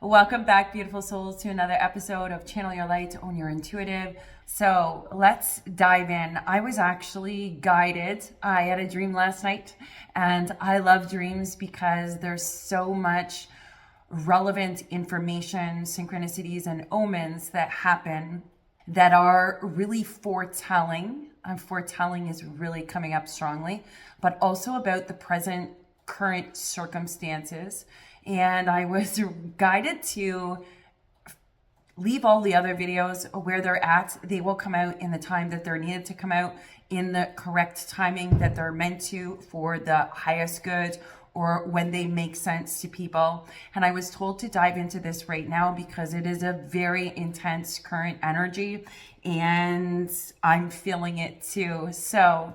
Welcome back, beautiful souls, to another episode of Channel Your Light, Own Your Intuitive. So let's dive in. I was actually guided. I had a dream last night, and I love dreams because there's so much relevant information, synchronicities, and omens that happen that are really foretelling. Foretelling is really coming up strongly, but also about the present current circumstances. And I was guided to leave all the other videos where they're at. They will come out in the time that they're needed to come out, in the correct timing that they're meant to, for the highest good, or when they make sense to people. And I was told to dive into this right now because it is a very intense current energy and I'm feeling it too. So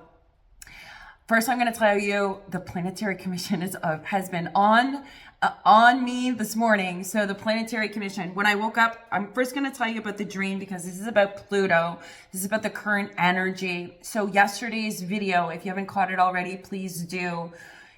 first, I'm going to tell you the Planetary Commission has been on me this morning. So the Planetary Commission, when I woke up, I'm first going to tell you about the dream because this is about Pluto. This is about the current energy. So yesterday's video, if you haven't caught it already, please do.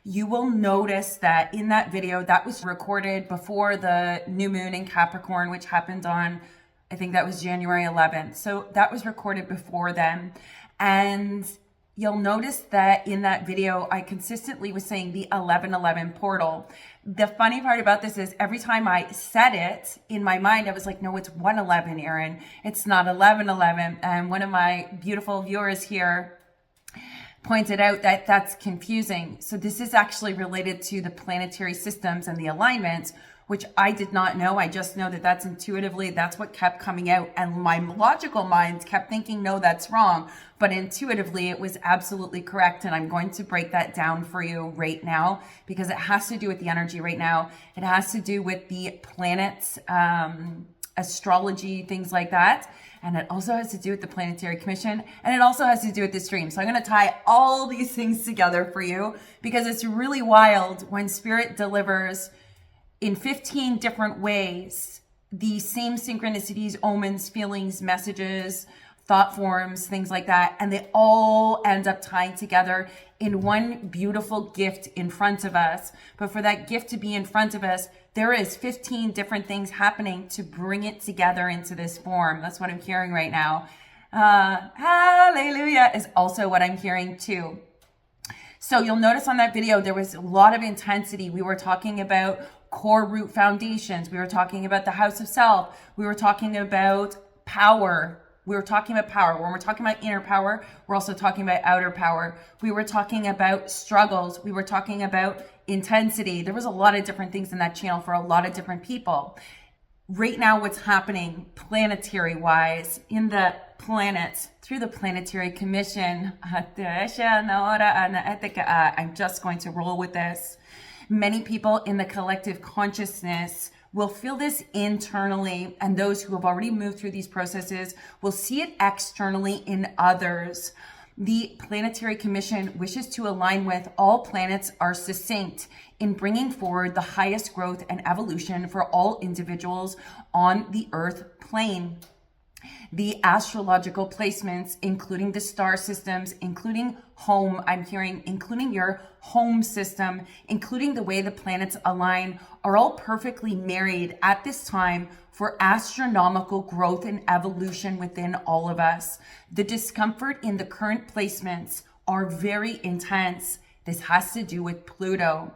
You will notice that in that video, that was recorded before the new moon in Capricorn, which happened on, I think that was January 11th. So that was recorded before then. And you'll notice that in that video, I consistently was saying the 1111 portal. The funny part about this is every time I said it in my mind, I was like, no, it's 111, Erin. It's not 1111. And one of my beautiful viewers here pointed out that that's confusing. So this is actually related to the planetary systems and the alignments, which I did not know. I just know that that's intuitively, that's what kept coming out. And my logical mind kept thinking, no, that's wrong. But intuitively, it was absolutely correct. And I'm going to break that down for you right now because it has to do with the energy right now. It has to do with the planets, astrology, things like that. And it also has to do with the Planetary Commission. And it also has to do with the stream. So I'm going to tie all these things together for you because it's really wild when Spirit delivers in 15 different ways the same synchronicities, omens, feelings, messages, thought forms, things like that. And they all end up tying together in one beautiful gift in front of us. But for that gift to be in front of us, there is 15 different things happening to bring it together into this form. That's what I'm hearing right now. Hallelujah is also what I'm hearing too. So you'll notice on that video, there was a lot of intensity. We were talking about core root foundations. We were talking about the house of self. We were talking about power. We were talking about power. When we're talking about inner power, we're also talking about outer power. We were talking about struggles. We were talking about intensity. There was a lot of different things in that channel for a lot of different people. Right now, what's happening planetary wise in the planets through the Planetary Commission, I'm just going to roll with this. Many people in the collective consciousness will feel this internally, and those who have already moved through these processes will see it externally in others. The Planetary Commission wishes to align with all planets are succinct in bringing forward the highest growth and evolution for all individuals on the Earth plane. The astrological placements, including the star systems, including home, I'm hearing, including your home system, including the way the planets align, are all perfectly married at this time for astronomical growth and evolution within all of us. The discomfort in the current placements are very intense. This has to do with Pluto.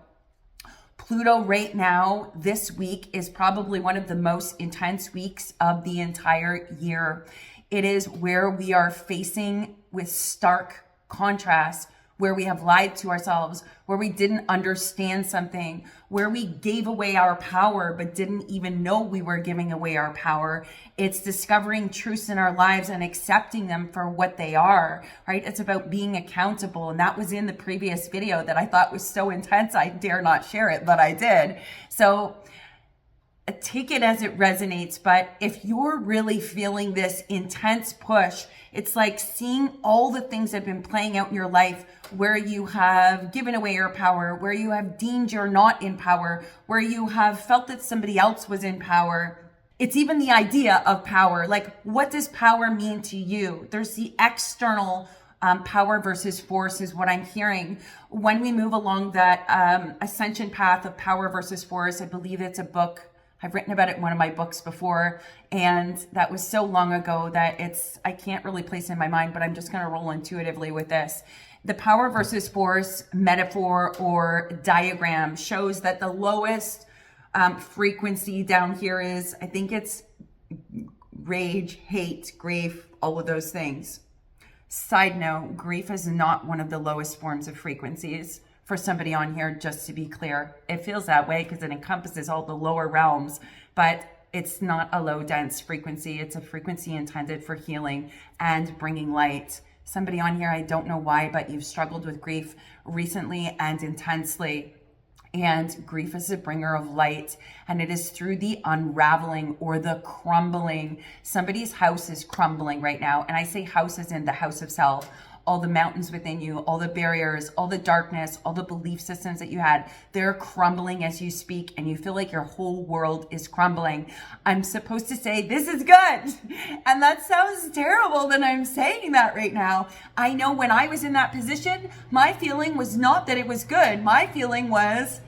Pluto right now, this week, is probably one of the most intense weeks of the entire year. It is where we are facing with stark contrast, where we have lied to ourselves, where we didn't understand something, where we gave away our power but didn't even know we were giving away our power. It's discovering truths in our lives and accepting them for what they are, right? It's about being accountable. And that was in the previous video that I thought was so intense, I dare not share it, but I did. So take it as it resonates. But if you're really feeling this intense push, it's like seeing all the things that have been playing out in your life where you have given away your power, where you have deemed you're not in power, where you have felt that somebody else was in power. It's even the idea of power. Like, what does power mean to you? There's the external power versus force is what I'm hearing. When we move along that ascension path of power versus force, I believe it's a book I've written about it in one of my books before, and that was so long ago that I can't really place it in my mind, but I'm just going to roll intuitively with this. The power versus force metaphor or diagram shows that the lowest frequency down here is, I think it's rage, hate, grief, all of those things. Side note, grief is not one of the lowest forms of frequencies for somebody on here, just to be clear. It feels that way because it encompasses all the lower realms, but it's not a low dense frequency. It's a frequency intended for healing and bringing light. Somebody on here, I don't know why, but you've struggled with grief recently and intensely. And grief is a bringer of light, and it is through the unraveling or the crumbling. Somebody's house is crumbling right now, and I say house as in the house of self. All the mountains within you, all the barriers, all the darkness, all the belief systems that you had, they're crumbling as you speak, and you feel like your whole world is crumbling. I'm supposed to say, this is good. And that sounds terrible that I'm saying that right now. I know when I was in that position, my feeling was not that it was good. My feeling was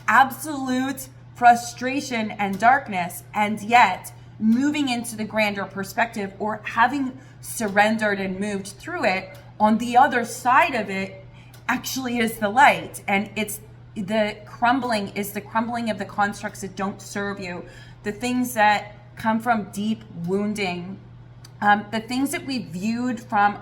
absolute frustration and darkness. And yet, moving into the grander perspective, or having surrendered and moved through it, on the other side of it actually is the light. And it's the crumbling is the crumbling of the constructs that don't serve you, the things that come from deep wounding, the things that we viewed from,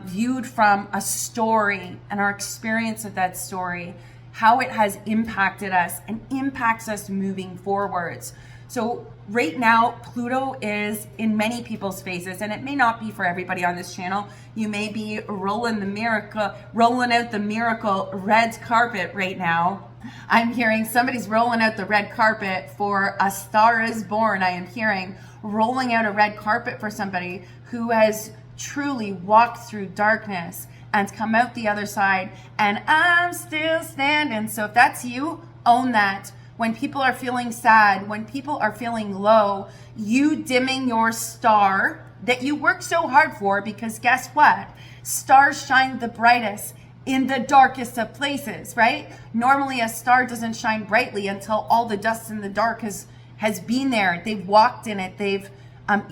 viewed from a story and our experience of that story, how it has impacted us and impacts us moving forwards. So right now, Pluto is in many people's faces, and it may not be for everybody on this channel. You may be rolling out the miracle red carpet right now. I'm hearing somebody's rolling out the red carpet for A Star Is Born. I am hearing rolling out a red carpet for somebody who has truly walked through darkness and come out the other side, and I'm still standing. So if that's you, own that. When people are feeling sad, when people are feeling low, you dimming your star that you work so hard for, because guess what? Stars shine the brightest in the darkest of places, right? Normally a star doesn't shine brightly until all the dust in the dark has been there. They've walked in it. They've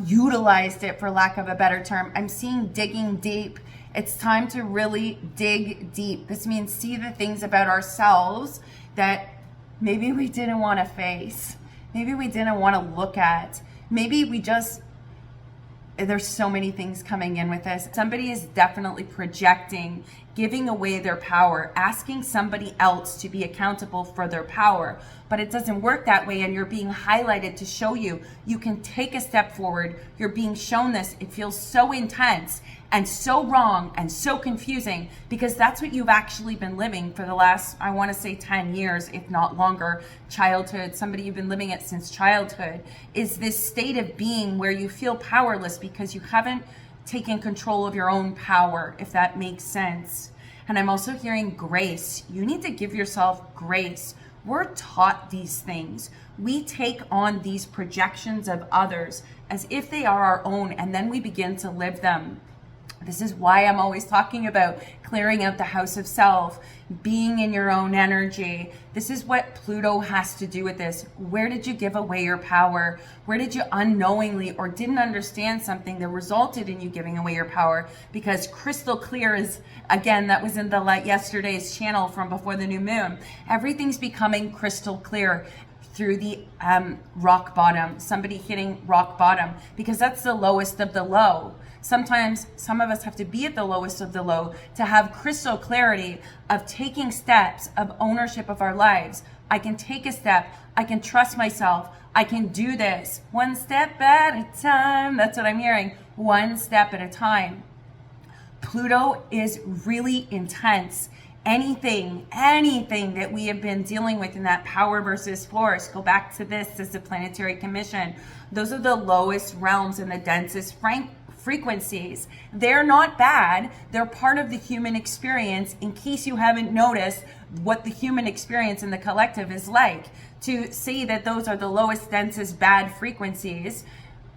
utilized it, for lack of a better term. I'm seeing digging deep. It's time to really dig deep. This means see the things about ourselves that maybe we didn't want to face. Maybe we didn't want to look at. Maybe we just, there's so many things coming in with this. Somebody is definitely projecting, giving away their power, asking somebody else to be accountable for their power. But it doesn't work that way, and you're being highlighted to show you can take a step forward. You're being shown this. It feels so intense and so wrong and so confusing, because that's what you've actually been living for the last, I want to say 10 years, if not longer. Childhood, somebody you've been living it since childhood, is this state of being where you feel powerless because you haven't taken control of your own power, if that makes sense. And I'm also hearing grace. You need to give yourself grace. We're taught these things. We take on these projections of others as if they are our own, and then we begin to live them. This is why I'm always talking about clearing out the house of self, being in your own energy. This is what Pluto has to do with this. Where did you give away your power? Where did you unknowingly or didn't understand something that resulted in you giving away your power? Because crystal clear is, again, that was in the yesterday's channel from before the new moon. Everything's becoming crystal clear through the rock bottom, somebody hitting rock bottom, because that's the lowest of the low. Sometimes some of us have to be at the lowest of the low to have crystal clarity of taking steps of ownership of our lives. I can take a step. I can trust myself. I can do this one step at a time. That's what I'm hearing. One step at a time. Pluto is really intense. Anything that we have been dealing with in that power versus force, go back to this as the planetary commission. Those are the lowest realms and the densest frequencies. They're not bad. They're part of the human experience, in case you haven't noticed what the human experience in the collective is like. To say that those are the lowest, densest bad frequencies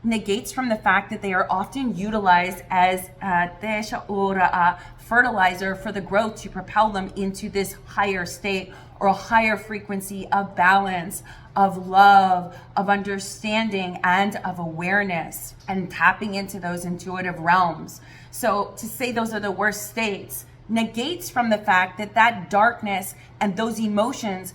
negates from the fact that they are often utilized as fertilizer for the growth to propel them into this higher state or a higher frequency of balance, of love, of understanding, and of awareness, and tapping into those intuitive realms. So to say those are the worst states negates from the fact that that darkness and those emotions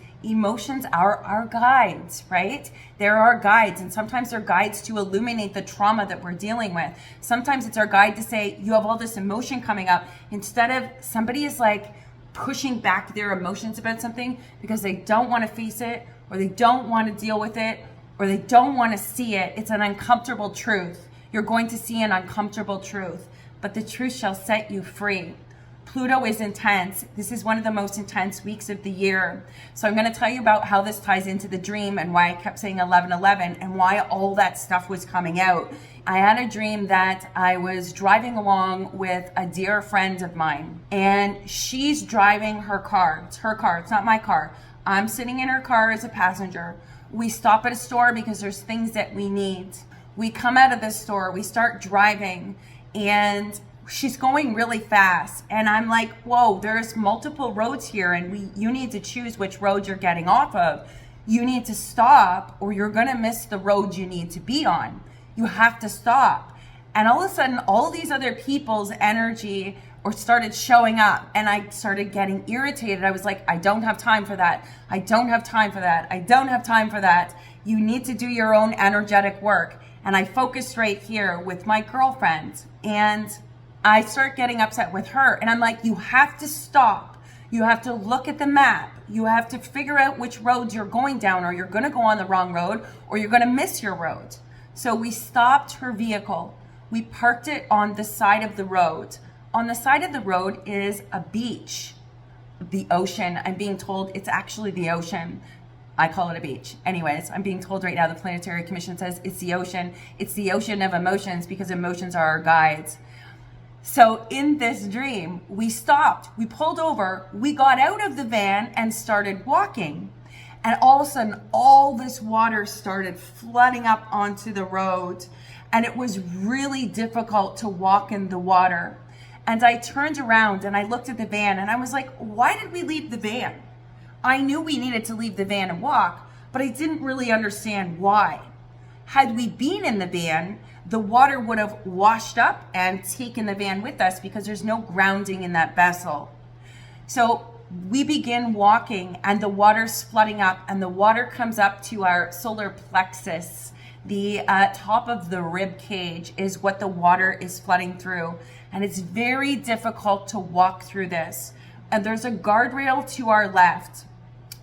are our guides, right? They're our guides, and sometimes they're guides to illuminate the trauma that we're dealing with. Sometimes it's our guide to say, you have all this emotion coming up, instead of somebody is like pushing back their emotions about something because they don't want to face it, or they don't want to deal with it, or they don't want to see it. It's an uncomfortable truth. You're going to see an uncomfortable truth, but the truth shall set you free. Pluto is intense. This is one of the most intense weeks of the year. So I'm going to tell you about how this ties into the dream and why I kept saying 1111 and why all that stuff was coming out. I had a dream that I was driving along with a dear friend of mine, and she's driving her car. It's her car. It's not my car. I'm sitting in her car as a passenger. We stop at a store because there's things that we need. We come out of the store, we start driving, and she's going really fast, and I'm like, whoa, there's multiple roads here, and you need to choose which road you're getting off of. You need to stop, or you're gonna miss the road you need to be on. You have to stop. And all of a sudden, all these other people's energy started showing up, and I started getting irritated. I was like, I don't have time for that. I don't have time for that. I don't have time for that. You need to do your own energetic work. And I focused right here with my girlfriend, and I start getting upset with her, and I'm like, you have to stop. You have to look at the map. You have to figure out which roads you're going down, or you're going to go on the wrong road, or you're going to miss your road. So we stopped her vehicle. We parked it on the side of the road. On the side of the road is a beach, the ocean. I'm being told it's actually the ocean. I call it a beach. Anyways, I'm being told right now the Planetary Commission says it's the ocean. It's the ocean of emotions, because emotions are our guides. So in this dream, we stopped, we pulled over, we got out of the van and started walking. And all of a sudden, all this water started flooding up onto the road. And it was really difficult to walk in the water. And I turned around and I looked at the van, and I was like, why did we leave the van? I knew we needed to leave the van and walk, but I didn't really understand why. Had we been in the van, the water would have washed up and taken the van with us, because there's no grounding in that vessel. So we begin walking, and the water's flooding up, and the water comes up to our solar plexus. The top of the rib cage is what the water is flooding through. And it's very difficult to walk through this. And there's a guardrail to our left.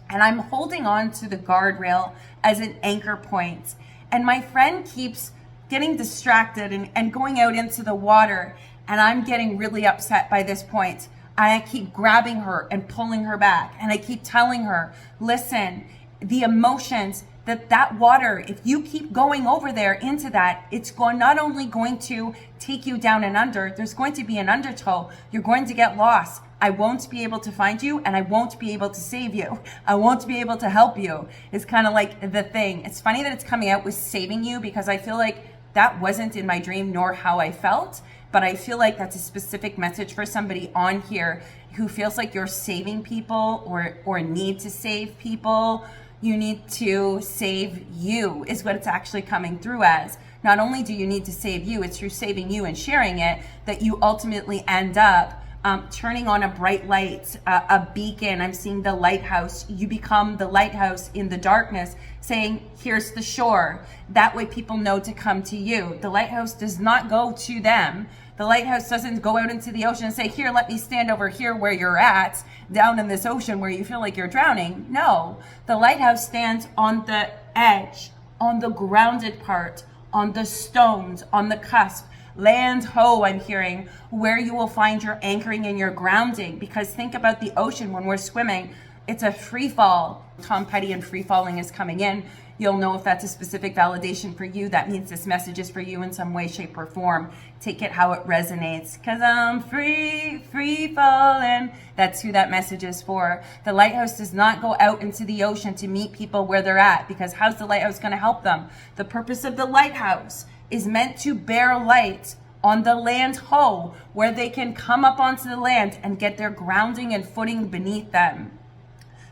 And I'm holding on to the guardrail as an anchor point. And my friend keeps getting distracted and going out into the water. And I'm getting really upset by this point. And I keep grabbing her and pulling her back. And I keep telling her, listen, the emotions, that water, if you keep going over there into that, it's not only going to take you down and under, there's going to be an undertow. You're going to get lost. I won't be able to find you, and I won't be able to save you. I won't be able to help you. It's kind of like the thing. It's funny that it's coming out with saving you, because I feel like that wasn't in my dream nor how I felt, but I feel like that's a specific message for somebody on here who feels like you're saving people or need to save people. You need to save you is what it's actually coming through as. Not only do you need to save you, it's through saving you and sharing it that you ultimately end up turning on a bright light, a beacon. I'm seeing the lighthouse. You become the lighthouse in the darkness, saying, here's the shore. That way people know to come to you. The lighthouse does not go to them. The lighthouse doesn't go out into the ocean and say, here, let me stand over here where you're at, down in this ocean where you feel like you're drowning. No, the lighthouse stands on the edge, on the grounded part, on the stones, on the cusp. Land ho, I'm hearing, where you will find your anchoring and your grounding. Because think about the ocean when we're swimming, it's a free fall. Tom Petty and free falling is coming in. You'll know if that's a specific validation for you. That means this message is for you in some way, shape, or form. Take it how it resonates. Cause I'm free falling. That's who that message is for. The lighthouse does not go out into the ocean to meet people where they're at, because how's the lighthouse gonna help them? The purpose of the lighthouse is meant to bear light on the land ho, where they can come up onto the land and get their grounding and footing beneath them.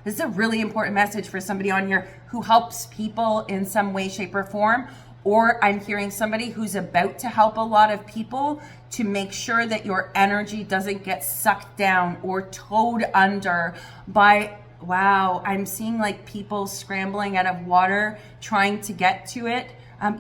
This is a really important message for somebody on here who helps people in some way, shape, or form. Or I'm hearing somebody who's about to help a lot of people, to make sure that your energy doesn't get sucked down or towed under by, wow, I'm seeing like people scrambling out of water trying to get to it.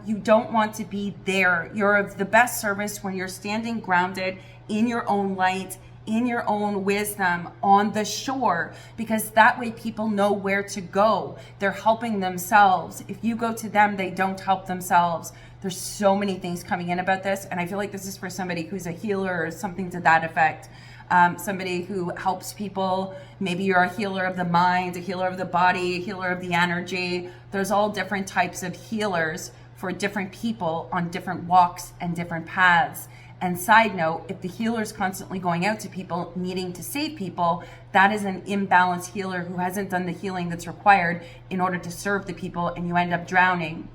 You don't want to be there. You're of the best service when you're standing grounded in your own light, in your own wisdom on the shore, because that way people know where to go. They're helping themselves. If you go to them, they don't help themselves. There's so many things coming in about this, and I feel like this is for somebody who's a healer or something to that effect. Somebody who helps people. Maybe you're a healer of the mind, a healer of the body, a healer of the energy. There's all different types of healers for different people on different walks and different paths. And side note, if the healer is constantly going out to people needing to save people, that is an imbalanced healer who hasn't done the healing that's required in order to serve the people, and you end up drowning.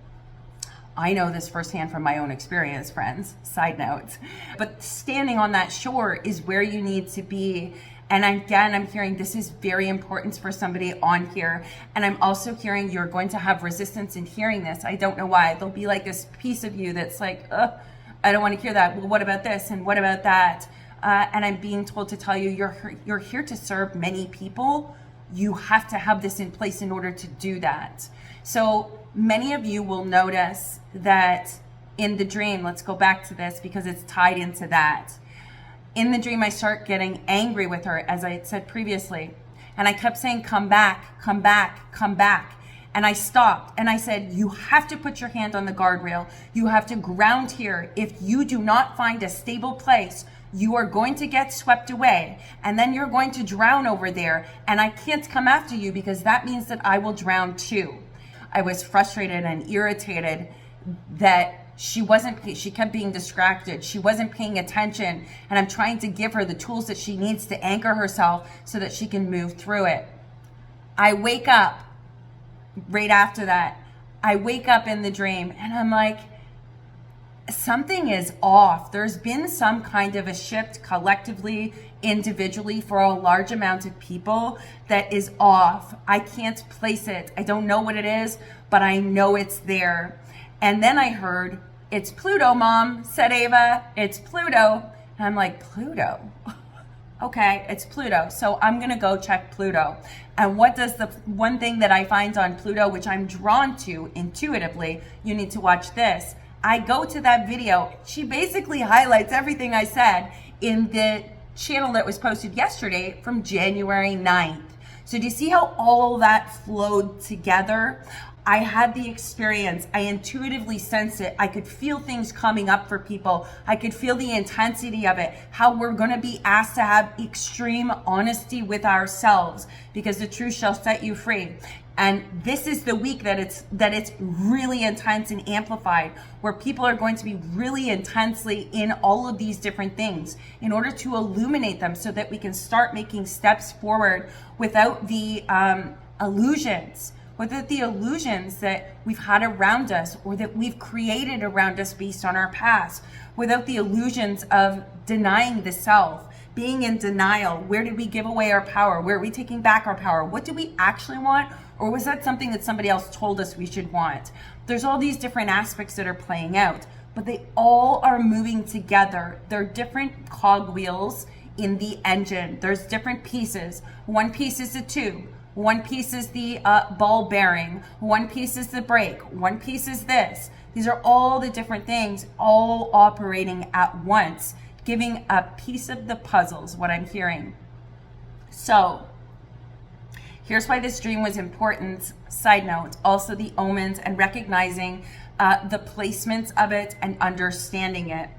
I know this firsthand from my own experience, friends, side note. But standing on that shore is where you need to be. And again, I'm hearing this is very important for somebody on here. And I'm also hearing you're going to have resistance in hearing this. I don't know why. There'll be like this piece of you that's like, I don't want to hear that. Well, what about this? And what about that? And I'm being told to tell you, you're here to serve many people. You have to have this in place in order to do that. So many of you will notice that in the dream, let's go back to this because it's tied into that. In the dream, I start getting angry with her, as I had said previously. And I kept saying, come back, come back, come back. And I stopped and I said, you have to put your hand on the guardrail. You have to ground here. If you do not find a stable place, you are going to get swept away. And then you're going to drown over there. And I can't come after you because that means that I will drown too. I was frustrated and irritated that she kept being distracted. She wasn't paying attention. And I'm trying to give her the tools that she needs to anchor herself so that she can move through it. I wake up right after that. I wake up in the dream and I'm like, something is off. There's been some kind of a shift collectively, individually, for a large amount of people that is off. I can't place it. I don't know what it is, but I know it's there. And then I heard, it's Pluto, Mom, said Ava. It's Pluto. And I'm like, Pluto? Okay, it's Pluto. So I'm going to go check Pluto. And what does the one thing that I find on Pluto, which I'm drawn to intuitively, you need to watch this. I go to that video. She basically highlights everything I said in the channel that was posted yesterday from January 9th. So do you see how all that flowed together? I had the experience. I intuitively sensed it. I could feel things coming up for people. I could feel the intensity of it, how we're going to be asked to have extreme honesty with ourselves because the truth shall set you free. And this is the week that it's really intense and amplified, where people are going to be really intensely in all of these different things in order to illuminate them so that we can start making steps forward without the illusions. Without the illusions that we've had around us or that we've created around us based on our past, without the illusions of denying the self, being in denial. Where did we give away our power? Where are we taking back our power? What do we actually want? Or was that something that somebody else told us we should want? There's all these different aspects that are playing out, but they all are moving together. They're different cogwheels in the engine. There's different pieces. One piece is the tube. One piece is the ball bearing. One piece is the brake. One piece is this. These are all the different things all operating at once, giving a piece of the puzzles, what I'm hearing. So here's why this dream was important. Side note, also the omens and recognizing the placements of it and understanding it.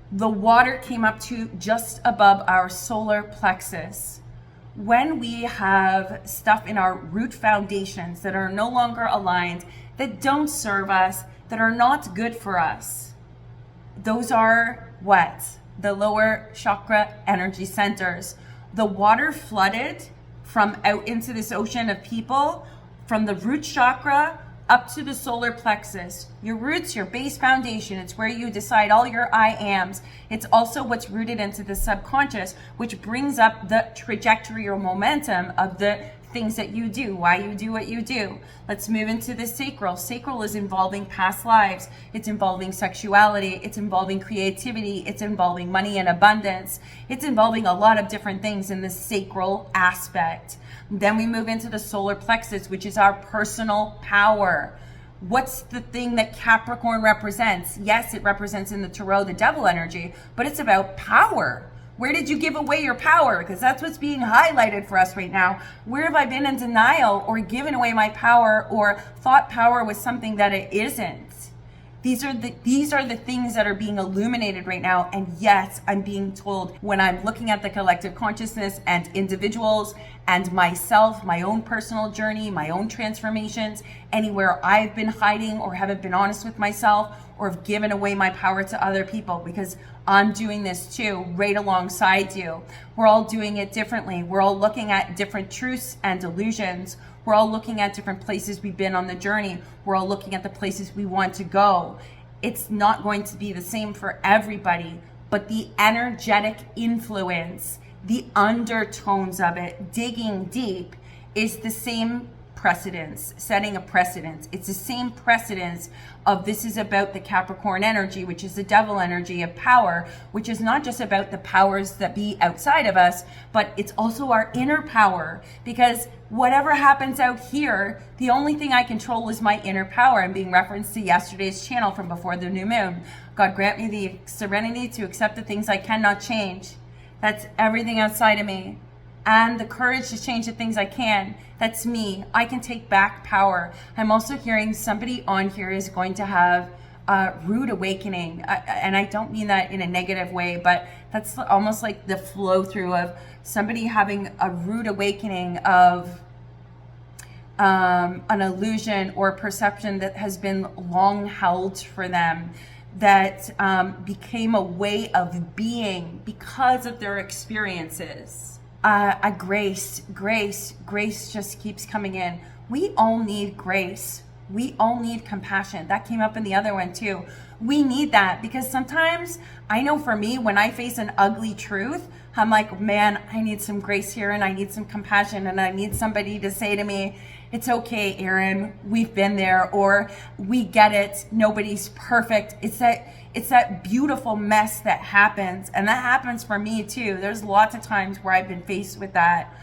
The water came up to just above our solar plexus. When we have stuff in our root foundations that are no longer aligned, that don't serve us, that are not good for us, those are what? The lower chakra energy centers. The water flooded from out into this ocean of people, from the root chakra up to the solar plexus, your roots, your base foundation. It's where you decide all your I ams. It's also what's rooted into the subconscious, which brings up the trajectory or momentum of the things that you do, why you do what you do. Let's move into the sacral. Sacral is involving past lives. It's involving sexuality. It's involving creativity. It's involving money and abundance. It's involving a lot of different things in the sacral aspect. Then we move into the solar plexus, which is our personal power. What's the thing that Capricorn represents? Yes, it represents in the tarot the devil energy, but it's about power. Where did you give away your power? Because that's what's being highlighted for us right now. Where have I been in denial or given away my power or thought power was something that it isn't? These are the things that are being illuminated right now. And yes, I'm being told when I'm looking at the collective consciousness and individuals and myself, my own personal journey, my own transformations, anywhere I've been hiding or haven't been honest with myself or have given away my power to other people, because I'm doing this too, right alongside you. We're all doing it differently. We're all looking at different truths and illusions. We're all looking at different places we've been on the journey. We're all looking at the places we want to go. It's not going to be the same for everybody, but the energetic influence, the undertones of it, digging deep, is the same precedence, setting a precedence. It's the same precedence of this is about the Capricorn energy, which is the devil energy of power, which is not just about the powers that be outside of us, but it's also our inner power. Because whatever happens out here, the only thing I control is my inner power. I'm being referenced to yesterday's channel from before the new moon. God grant me the serenity to accept the things I cannot change. That's everything outside of me. And the courage to change the things I can. That's me. I can take back power. I'm also hearing somebody on here is going to have a rude awakening. And I don't mean that in a negative way, but that's almost like the flow through of somebody having a rude awakening of an illusion or perception that has been long held for them, that became a way of being because of their experiences. A grace just keeps coming in. We all need grace. We all need compassion. That came up in the other one too. We need that because sometimes, I know for me, when I face an ugly truth, I'm like, man, I need some grace here and I need some compassion and I need somebody to say to me, it's okay, Erin, we've been there, or we get it, nobody's perfect. It's that beautiful mess that happens, and that happens for me too. There's lots of times where I've been faced with that.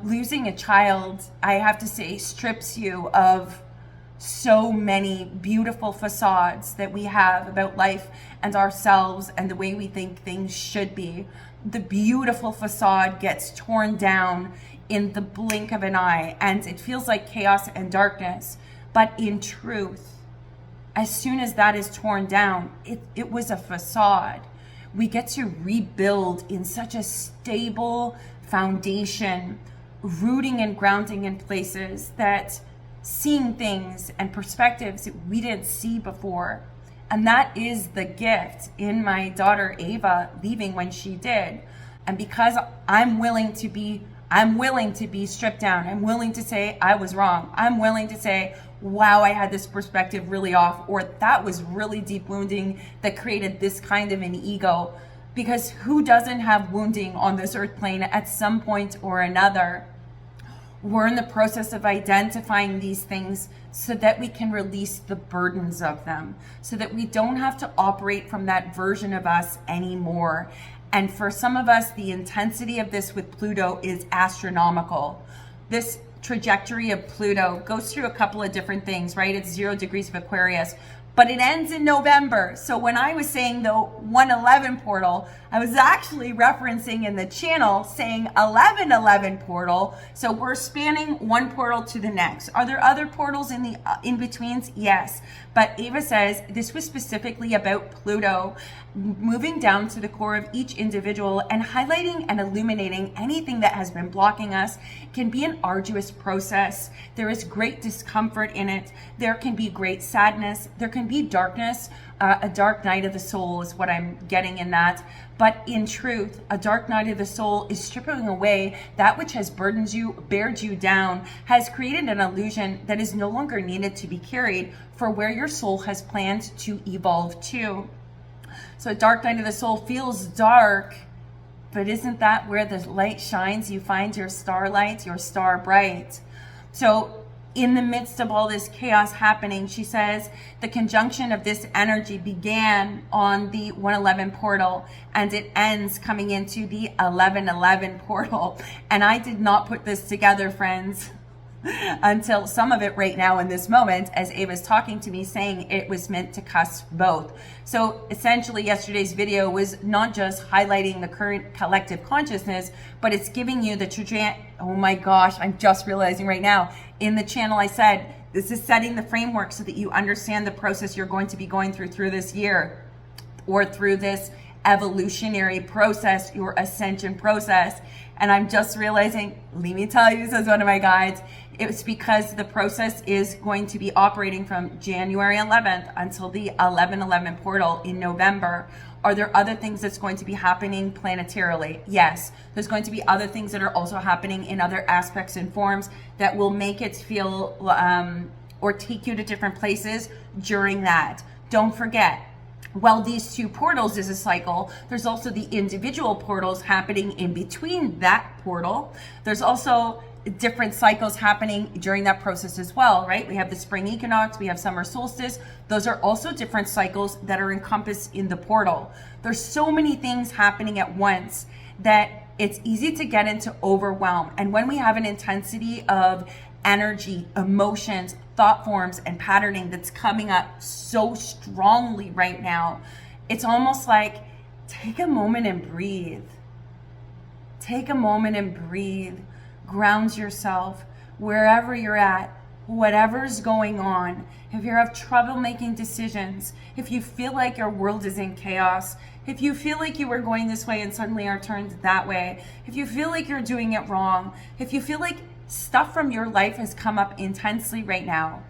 Losing a child, I have to say, strips you of so many beautiful facades that we have about life and ourselves and the way we think things should be. The beautiful facade gets torn down in the blink of an eye, and it feels like chaos and darkness. But in truth, as soon as that is torn down, it was a facade. We get to rebuild in such a stable foundation, rooting and grounding in places that seeing things and perspectives that we didn't see before. And that is the gift in my daughter Ava leaving when she did. And because I'm willing to be stripped down. I'm willing to say I was wrong. I'm willing to say, wow, I had this perspective really off, or that was really deep wounding that created this kind of an ego. Because who doesn't have wounding on this earth plane at some point or another? We're in the process of identifying these things so that we can release the burdens of them, so that we don't have to operate from that version of us anymore. And for some of us, the intensity of this with Pluto is astronomical. This trajectory of Pluto goes through a couple of different things, right? It's 0 degrees of Aquarius, but it ends in November. So when I was saying the 111 portal, I was actually referencing in the channel saying 1111 portal. So we're spanning one portal to the next. Are there other portals in the in-betweens? Yes. But Ava says this was specifically about Pluto moving down to the core of each individual and highlighting and illuminating anything that has been blocking us. It can be an arduous process. There is great discomfort in it. There can be great sadness. There can be darkness. A dark night of the soul is what I'm getting in that. But in truth, a dark night of the soul is stripping away that which has burdened you, bared you down, has created an illusion that is no longer needed to be carried for where your soul has planned to evolve to. So a dark night of the soul feels dark, but isn't that where the light shines? You find your starlight, your star bright. So in the midst of all this chaos happening, she says, the conjunction of this energy began on the 111 portal and it ends coming into the 1111 portal. And I did not put this together, friends, until some of it right now in this moment, as Ava's talking to me, saying it was meant to cusp both. So essentially yesterday's video was not just highlighting the current collective consciousness, but it's giving you the trajectory. Oh my gosh, I'm just realizing right now in the channel I said this is setting the framework so that you understand the process you're going to be going through this year, or through this evolutionary process, your ascension process. And I'm just realizing, let me tell you, says one of my guides, it's because the process is going to be operating from January 11th until the 1111 portal in November. Are there other things that's going to be happening planetarily? Yes. There's going to be other things that are also happening in other aspects and forms that will make it feel or take you to different places during that. Don't forget, while these two portals is a cycle, there's also the individual portals happening in between that portal. There's also different cycles happening during that process as well, right? We have the spring equinox, we have summer solstice. Those are also different cycles that are encompassed in the portal. There's so many things happening at once that it's easy to get into overwhelm. And when we have an intensity of energy, emotions, thought forms, and patterning that's coming up so strongly right now, it's almost like take a moment and breathe. Take a moment and breathe. Ground yourself wherever you're at, whatever's going on. If you have trouble making decisions, if you feel like your world is in chaos, if you feel like you were going this way and suddenly are turned that way, if you feel like you're doing it wrong, if you feel like stuff from your life has come up intensely right now,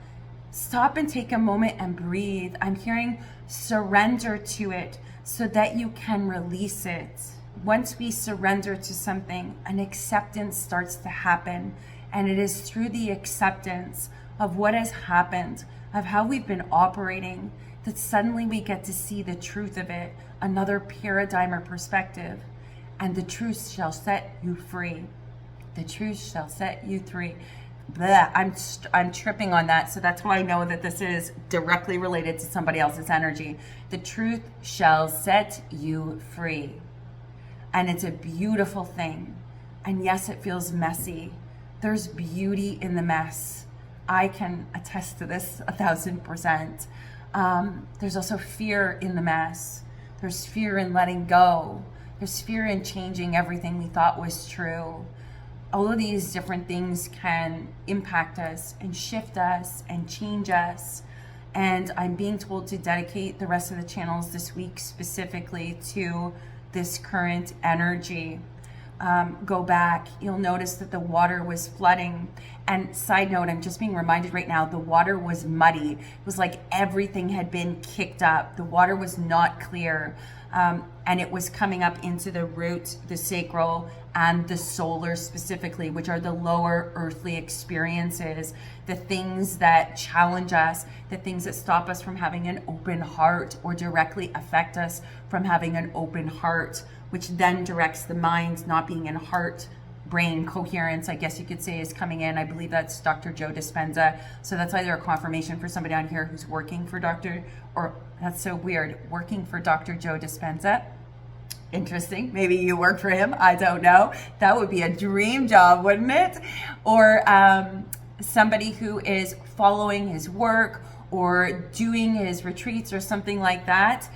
stop and take a moment and breathe. I'm hearing surrender to it so that you can release it. Once we surrender to something, an acceptance starts to happen. And it is through the acceptance of what has happened, of how we've been operating, that suddenly we get to see the truth of it, another paradigm or perspective. And the truth shall set you free. The truth shall set you free. Blah, I'm tripping on that. So that's why I know that this is directly related to somebody else's energy. The truth shall set you free. And it's a beautiful thing. And yes, it feels messy. There's beauty in the mess. I can attest to this 1000%. There's also fear in the mess. There's fear in letting go. There's fear in changing everything we thought was true. All of these different things can impact us and shift us and change us. And I'm being told to dedicate the rest of the channels this week specifically to this current energy. Go back, you'll notice that the water was flooding. And side note, I'm just being reminded right now, the water was muddy. It was like everything had been kicked up. The water was not clear. And it was coming up into the root, the sacral, and the solar specifically, which are the lower earthly experiences, the things that challenge us, the things that stop us from having an open heart or directly affect us from having an open heart, which then directs the mind not being in heart brain coherence, I guess you could say, is coming in. I believe that's Dr. Joe Dispenza. So that's either a confirmation for somebody on here who's working for that's so weird, working for Dr. Joe Dispenza. Interesting. Maybe you work for him. I don't know. That would be a dream job, wouldn't it? Or somebody who is following his work or doing his retreats or something like that.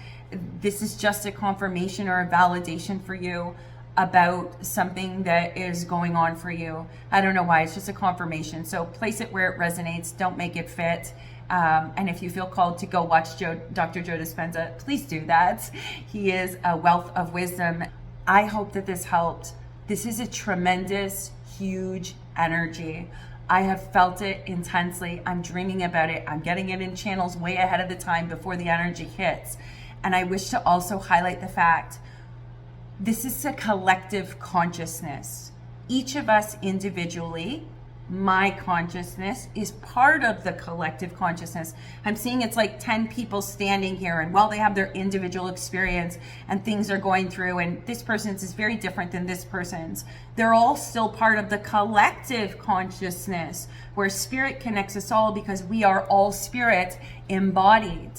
This is just a confirmation or a validation for you about something that is going on for you. I don't know why. It's just a confirmation. So place it where it resonates. Don't make it fit. And if you feel called to go watch Dr. Joe Dispenza, please do that. He is a wealth of wisdom. I hope that this helped. This is a tremendous, huge energy. I have felt it intensely. I'm dreaming about it. I'm getting it in channels way ahead of the time before the energy hits. And I wish to also highlight the fact this is a collective consciousness. Each of us individually, my consciousness is part of the collective consciousness. I'm seeing it's like 10 people standing here, and while they have their individual experience and things are going through, and this person's is very different than this person's, they're all still part of the collective consciousness where spirit connects us all because we are all spirit embodied.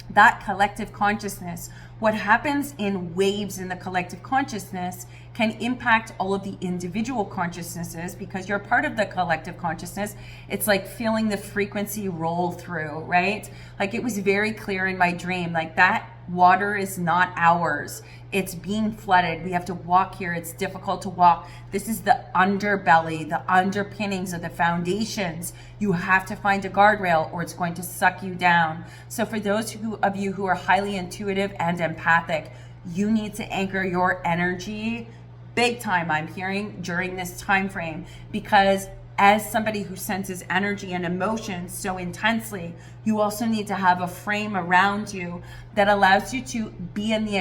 That collective consciousness, what happens in waves in the collective consciousness can impact all of the individual consciousnesses because you're part of the collective consciousness. It's like feeling the frequency roll through, right? Like it was very clear in my dream, like that water is not ours. It's being flooded. We have to walk here. It's difficult to walk. This is the underbelly, the underpinnings of the foundations. You have to find a guardrail or it's going to suck you down. So for those of you who are highly intuitive and empathic, you need to anchor your energy big time, I'm hearing, during this time frame, because as somebody who senses energy and emotions so intensely, you also need to have a frame around you that allows you to be in the